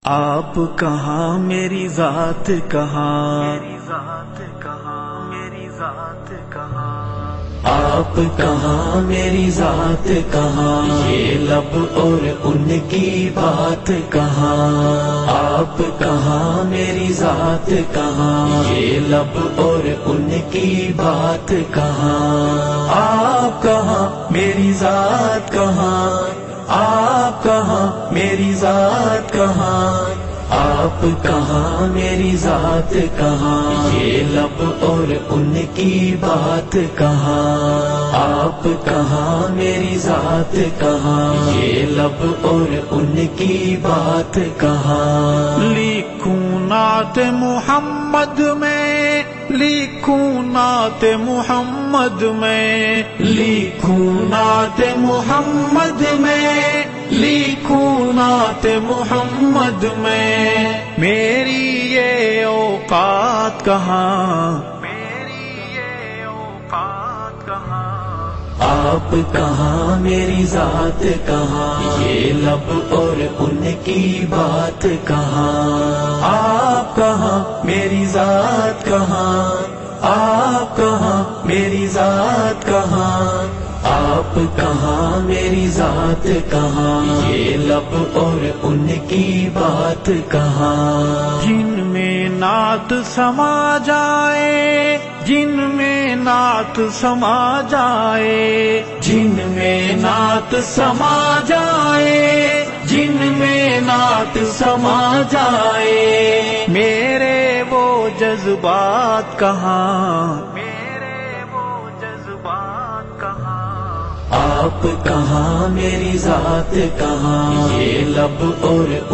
آپ کہاں میری ذات کہاں، آپ کہاں میری ذات کہاں، یہ لب اور ان کی بات کہاں، آپ کہاں میری ذات کہاں، یہ لب اور ان کی بات کہاں، آپ کہاں میری ذات کہاں، آپ کہاں میری ذات کہاں، آپ کہاں میری ذات کہاں، یہ لب اور ان کی بات کہاں، آپ کہاں میری ذات کہاں، یہ لب اور ان کی بات کہاں۔ لکھوں نعت محمد میں، لکھوں نعت محمد میں، لکھوں نعت محمد میں، لکھوں نعت محمد میں، میری یہ اوقات کہاں، میری یہ اوقات کہاں، آپ کہاں میری ذات کہاں، یہ لب اور ان کی بات کہاں، آپ کہاں میری ذات کہاں، آپ کہاں میری ذات کہاں، آپ کہاں میری ذات کہاں، یہ لب اور ان کی بات کہاں۔ جن میں نعت سما جائے، جن میں نعت سما جائے، جن میں نعت سما جائے، جن میں نعت سما جائے، میرے وہ جذبات کہاں، میرے وہ جذبات کہاں، آپ کہاں میری ذات کہاں، یہ لب اور